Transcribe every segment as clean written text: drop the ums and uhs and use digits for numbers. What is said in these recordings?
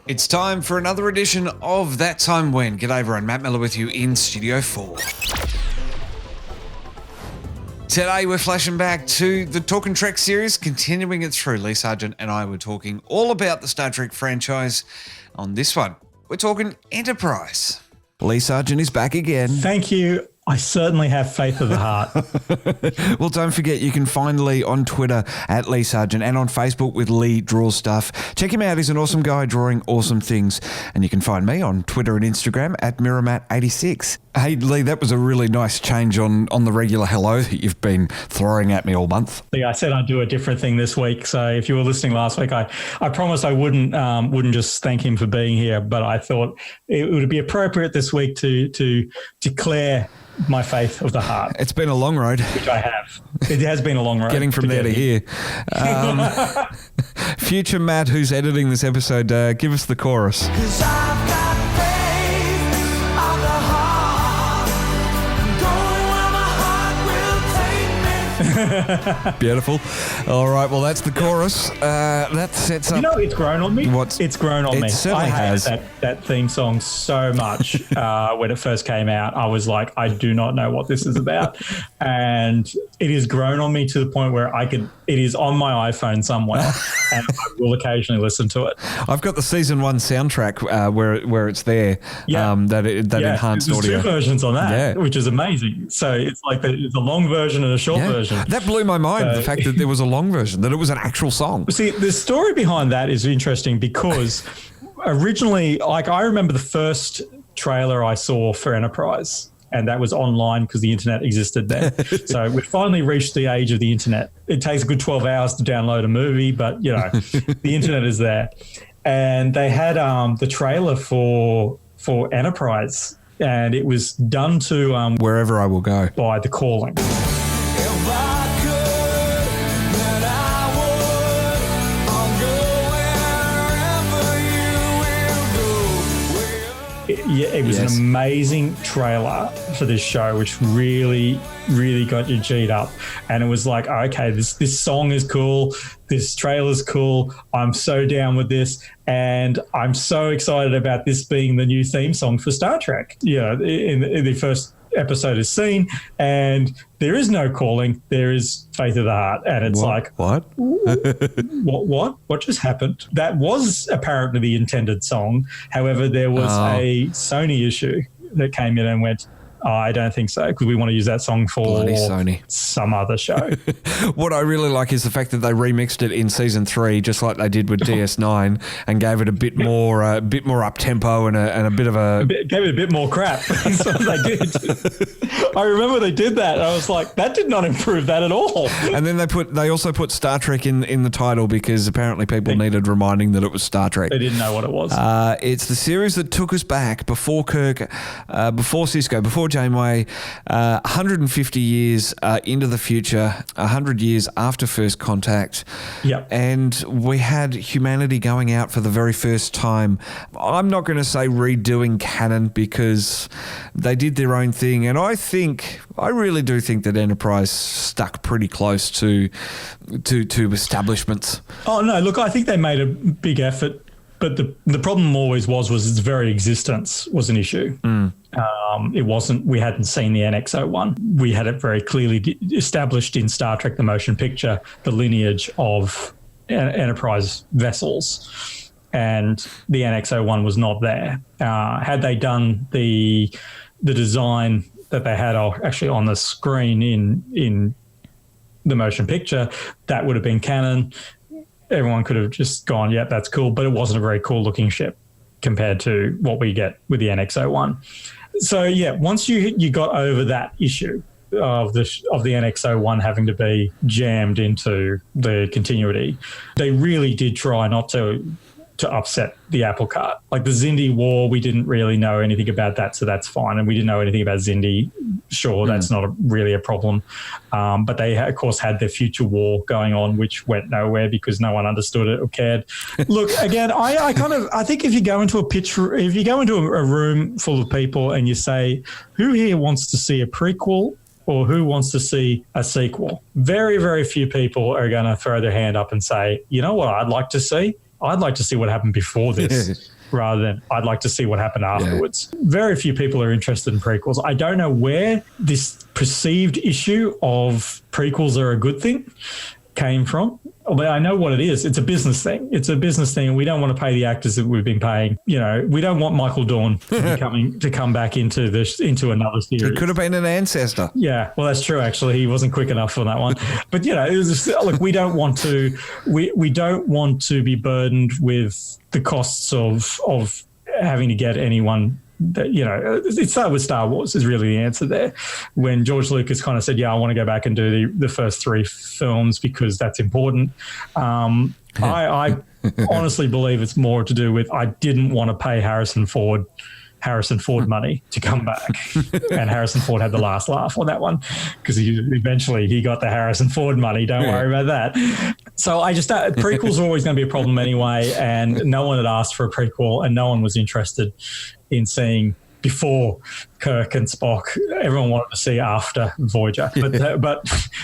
It's time for another edition of That Time When. G'day everyone, Matt Miller with you in Studio 4. Today we're flashing back to the Talkin Trek series, continuing it through. Lee Sargent and I were talking all about the Star Trek franchise. On this one, we're talking Enterprise. Lee Sargent is back again. Thank you. I certainly have faith of the heart. Well, don't forget, you can find Lee on Twitter at Lee Sargent and on Facebook with Lee Draws Stuff. Check him out. He's an awesome guy drawing awesome things. And you can find me on Twitter and Instagram at MirrorMatt86. Hey, Lee, that was a really nice change on the regular hello that you've been throwing at me all month. I said I'd do a different thing this week. So if you were listening last week, I promised I wouldn't just thank him for being here, but I thought it would be appropriate this week to declare my faith of the heart. It's been a long road. Which I have. It has been a long road. Getting from there to here. Future Matt, who's editing this episode, give us the chorus. 'Cause I've got faith of the heart, going where my heart will take me. Beautiful. All right, well, that's the chorus. That sets up... You know, it's grown on me. It's grown on me. It certainly has. I hated that theme song so much when it first came out. I was like, I do not know what this is about. And it has grown on me to the point where it is on my iPhone somewhere and I will occasionally listen to it. I've got the season 1 soundtrack where it's there, that enhanced There's audio. There's 2 versions on that, which is amazing. So it's like it's a long version and a short version. That blew my mind, the fact that there was a long version, that it was an actual song. See, the story behind that is interesting because originally, like, I remember the first trailer I saw for Enterprise, and that was online because the internet existed then. So we finally reached the age of the internet. It takes a good 12 hours to download a movie, but, you know, the internet is there. And they had the trailer for Enterprise, and it was done to Wherever I Will Go by The Calling. If I could, then I would. I'll go wherever you will go. It was an amazing trailer for this show, which really, really got you G'd up. And it was like, okay, this song is cool. This trailer's cool. I'm so down with this. And I'm so excited about this being the new theme song for Star Trek. Yeah, in the first episode is seen, and there is no calling. There is Faith of the Heart. And it's what? What just happened? That was apparently the intended song. However, there was a Sony issue that came in and went, I don't think so, because we want to use that song for Bloody Sony. Some other show. What I really like is the fact that they remixed it in season 3, just like they did with DS9, and gave it a bit more up tempo and a bit of a gave it a bit more crap. That's what they did. I remember they did that. I was like, that did not improve that at all. And then they also put Star Trek in the title because apparently people needed reminding that it was Star Trek. They didn't know what it was. It's the series that took us back before Kirk, before Cisco, before Janeway, 150 years into the future, 100 years after First Contact. Yep. And we had humanity going out for the very first time. I'm not going to say redoing canon because they did their own thing. And I really do think that Enterprise stuck pretty close to establishments. Oh, no, look, I think they made a big effort. But the problem always was its very existence was an issue. It wasn't, we hadn't seen the NX-01. We had it very clearly established in Star Trek, the motion picture, the lineage of Enterprise vessels. And the NX-01 was not there. Had they done the design that they had actually on the screen in the motion picture, that would have been canon. Everyone could have just gone, yeah, that's cool, but it wasn't a very cool looking ship compared to what we get with the NX-01. So yeah, once you got over that issue of the NX-01 having to be jammed into the continuity, they really did try not to upset the apple cart. Like the Xindi War, we didn't really know anything about that, so that's fine. And we didn't know anything about Xindi. Sure, that's not really a problem. But they, of course, had their future war going on, which went nowhere because no one understood it or cared. Look, again, I think if you go into a room full of people and you say, who here wants to see a prequel or who wants to see a sequel? Very, very few people are going to throw their hand up and say, you know what I'd like to see? I'd like to see what happened before this rather than I'd like to see what happened afterwards. Very few people are interested in prequels. I don't know where this perceived issue of prequels are a good thing came from. But I know what it is. It's a business thing. And we don't want to pay the actors that we've been paying. You know, we don't want Michael Dorn to come back into another series. He could have been an ancestor. Yeah, well, that's true. Actually, he wasn't quick enough for that one. But it was just, look, we don't want to be burdened with the costs of having to get anyone. That, it started with Star Wars is really the answer there. When George Lucas kind of said, I want to go back and do the first 3 films because that's important. I honestly believe it's more to do with I didn't want to pay Harrison Ford money to come back. And Harrison Ford had the last laugh on that one because eventually he got the Harrison Ford money. Don't worry about that. So I just prequels are always going to be a problem anyway, and no one had asked for a prequel and no one was interested in seeing before Kirk and Spock. Everyone wanted to see after Voyager. But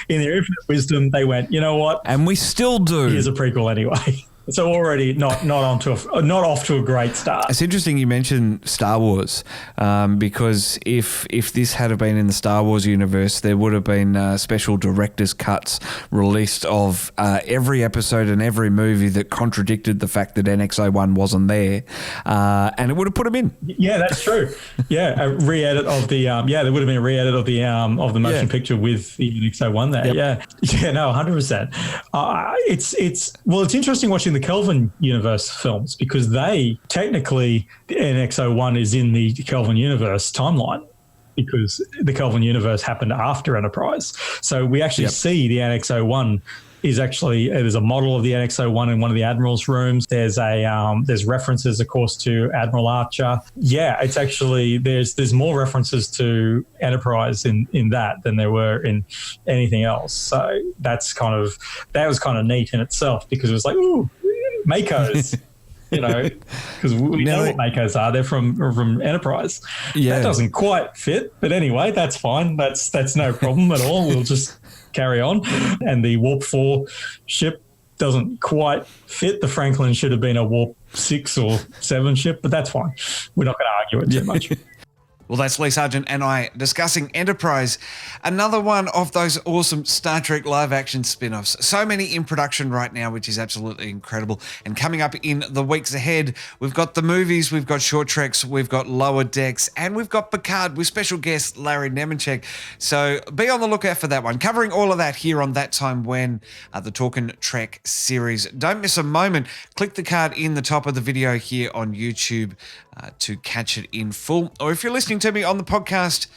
in their infinite wisdom, they went, you know what? And we still do. Here's a prequel anyway. So already not off to a great start. It's interesting you mentioned Star Wars because if this had been in the Star Wars universe, there would have been special director's cuts released of every episode and every movie that contradicted the fact that NX-01 wasn't there, and it would have put them in. Yeah, that's true. Yeah, a re-edit of the there would have been a re-edit of the motion picture with the NX-01 there. Yep. Yeah, no, 100%. It's interesting watching the Kelvin universe films because they technically the NX-01 is in the Kelvin universe timeline because the Kelvin universe happened after Enterprise. So we actually see the NX-01 is actually there's a model of the NX-01 in one of the Admiral's rooms. There's references, of course, to Admiral Archer. Yeah, it's actually there's more references to Enterprise in that than there were in anything else. So that was kind of neat in itself because it was like, ooh, Makos. Because we know what Makos are. They're from Enterprise. Yeah. That doesn't quite fit, but anyway, that's fine. That's no problem at all. We'll just carry on. And the Warp 4 ship doesn't quite fit. The Franklin should have been a Warp 6 or 7 ship, but that's fine. We're not going to argue it too much. Well, that's Lee Sargent and I discussing Enterprise, another one of those awesome Star Trek live-action spin-offs. So many in production right now, which is absolutely incredible. And coming up in the weeks ahead, we've got the movies, we've got short treks, we've got Lower Decks, and we've got Picard with special guest Larry Nemechek. So be on the lookout for that one. Covering all of that here on That Time When, the Talkin Trek series. Don't miss a moment. Click the card in the top of the video here on YouTube to catch it in full. Or if you're listening to me on the podcast,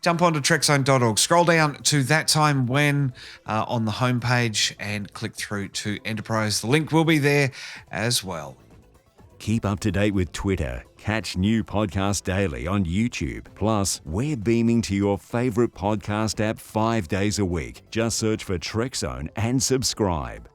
jump onto Trekzone.org. Scroll down to That Time When on the homepage and click through to Enterprise. The link will be there as well. Keep up to date with Twitter. Catch new podcasts daily on YouTube. Plus, we're beaming to your favorite podcast app 5 days a week. Just search for Trekzone and subscribe.